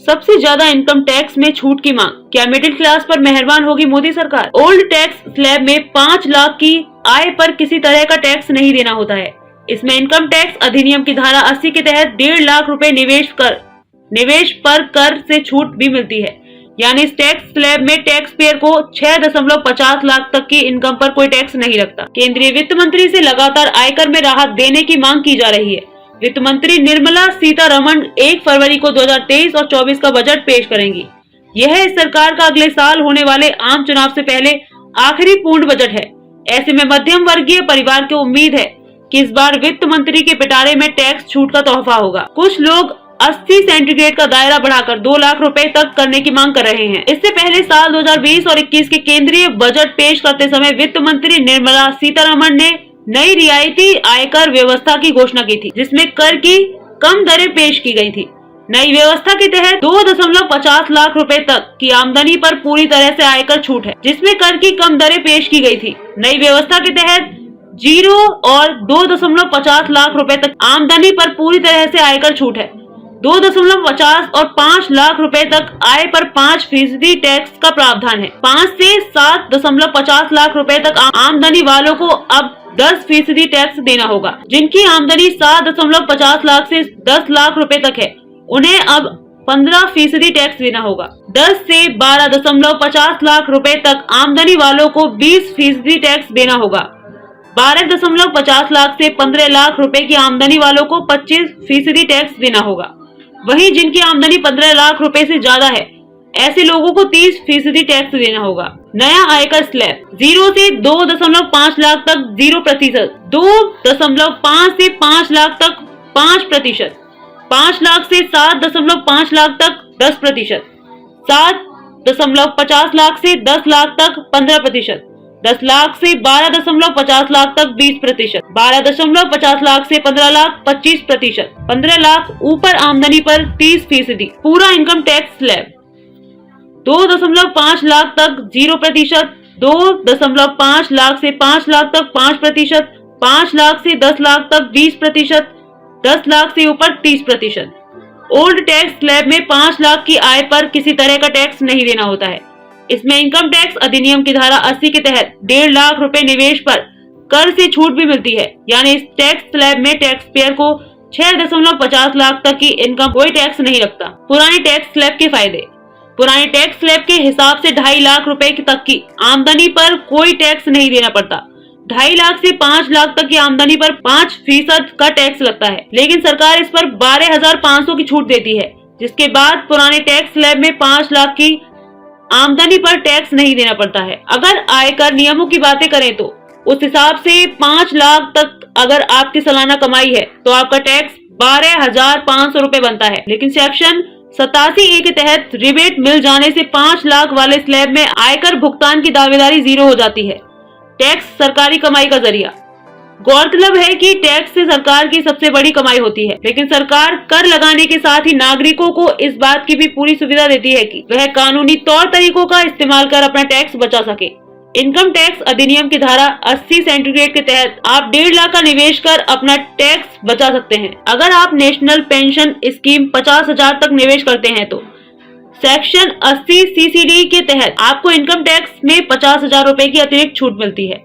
सबसे ज्यादा income tax में छूट की मांग, क्या मिडिल क्लास पर मेहरबान होगी मोदी सरकार? ओल्ड टैक्स स्लैब में 5 लाख की आय पर किसी तरह का टैक्स नहीं देना होता है। इसमें इनकम टैक्स अधिनियम की धारा 80 के तहत 1.5 लाख रुपए निवेश पर कर से छूट भी मिलती है। यानी इस टैक्स स्लैब में टैक्स पेयर को 6.50 लाख तक की इनकम पर कोई टैक्स नहीं लगता। केंद्रीय वित्त मंत्री से लगातार आयकर में राहत देने की मांग की जा रही है। वित्त मंत्री निर्मला सीतारमण 1 फरवरी को 2023 और 24 का बजट पेश करेंगी। यह इस सरकार का अगले साल होने वाले आम चुनाव से पहले आखिरी पूर्ण बजट है। ऐसे में मध्यम वर्गीय परिवार को उम्मीद है कि इस बार वित्त मंत्री के पिटारे में टैक्स छूट का तोहफा होगा। कुछ लोग 80 सेंटीग्रेड का दायरा बढ़ाकर 2 लाख रुपए तक करने की मांग कर रहे हैं। इससे पहले साल 2020 और 21 के केंद्रीय बजट पेश करते समय वित्त मंत्री निर्मला सीतारमण ने नई रियायती आयकर व्यवस्था की घोषणा की थी, जिसमें कर की कम दरें पेश की गई थी। नई व्यवस्था के तहत 2.50 लाख रुपए तक की आमदनी पर पूरी तरह से आयकर छूट है, जिसमें कर की कम दरें पेश की गई थी। नई व्यवस्था के तहत 0 और 2.50 लाख रुपए तक आमदनी पर पूरी तरह से आयकर छूट है। 2.50 और 5 लाख रुपए तक आय पर 5% टैक्स का प्रावधान है। 5 से 7.50 लाख रुपए तक आमदनी वालों को अब 10% टैक्स देना होगा। जिनकी आमदनी 7.50 लाख से 10 लाख रुपए तक है, उन्हें अब 15% टैक्स देना होगा। 10 से 12.50 लाख रुपए तक आमदनी वालों को 20% टैक्स देना होगा। 12.50 लाख से 15 लाख रुपए की आमदनी वालों को 25% टैक्स देना होगा। वहीं जिनकी आमदनी 15 लाख रुपए से ज्यादा है, ऐसे लोगों को 30% टैक्स देना होगा। नया आयकर स्लैब 0 से 2.5 लाख तक 0%, 2.5 से 5 लाख तक 5%, 5 लाख से 7.5 लाख तक 10%, 7.50 लाख से 10 लाख तक 15%, 10 लाख से 12.50 लाख तक 20%, 12.50 लाख से 15 लाख 25%, 15 लाख ऊपर आमदनी पर 30%। पूरा इनकम टैक्स स्लैब 2.5 लाख तक 0%, 2.5 लाख से 5 लाख तक 5%, 5 लाख से 10 लाख तक 20%, 10 लाख से ऊपर 30%। ओल्ड टैक्स स्लैब में 5 लाख की आय पर किसी तरह का टैक्स नहीं देना होता है। इसमें इनकम टैक्स अधिनियम की धारा 80 के तहत 1.5 लाख रुपए निवेश पर कर से छूट भी मिलती है। यानी इस टैक्स स्लैब में टैक्स पेयर को 6.50 लाख तक की इनकम कोई टैक्स नहीं लगता। पुराने टैक्स स्लैब के फायदे, पुराने टैक्स स्लैब के हिसाब से 2.5 लाख रुपए तक की आमदनी पर कोई टैक्स नहीं देना पड़ता। 2.5 लाख से 5 लाख तक की आमदनी पर 5% का टैक्स लगता है, लेकिन सरकार इस पर 12,500 की छूट देती है, जिसके बाद पुराने टैक्स स्लैब में 5 लाख की आमदनी पर टैक्स नहीं देना पड़ता है। अगर आयकर नियमों की बातें करें तो उस हिसाब से 5 लाख तक अगर आपकी सालाना कमाई है तो आपका टैक्स 12,500 रुपए बनता है। लेकिन सेक्शन 87A के तहत रिबेट मिल जाने से 5 लाख वाले स्लैब में आयकर भुगतान की दावेदारी 0 हो जाती है। टैक्स सरकारी कमाई का जरिया। गौरतलब है कि टैक्स से सरकार की सबसे बड़ी कमाई होती है, लेकिन सरकार कर लगाने के साथ ही नागरिकों को इस बात की भी पूरी सुविधा देती है कि वह कानूनी तौर तरीकों का इस्तेमाल कर अपना टैक्स बचा सके। इनकम टैक्स अधिनियम की धारा 80 सेंटीग्रेड के तहत आप 1.5 लाख का निवेश कर अपना टैक्स बचा सकते हैं। अगर आप नेशनल पेंशन स्कीम 50,000 तक निवेश करते हैं तो सेक्शन 80 CCD के तहत आपको इनकम टैक्स में 50,000 रुपए की अतिरिक्त छूट मिलती है।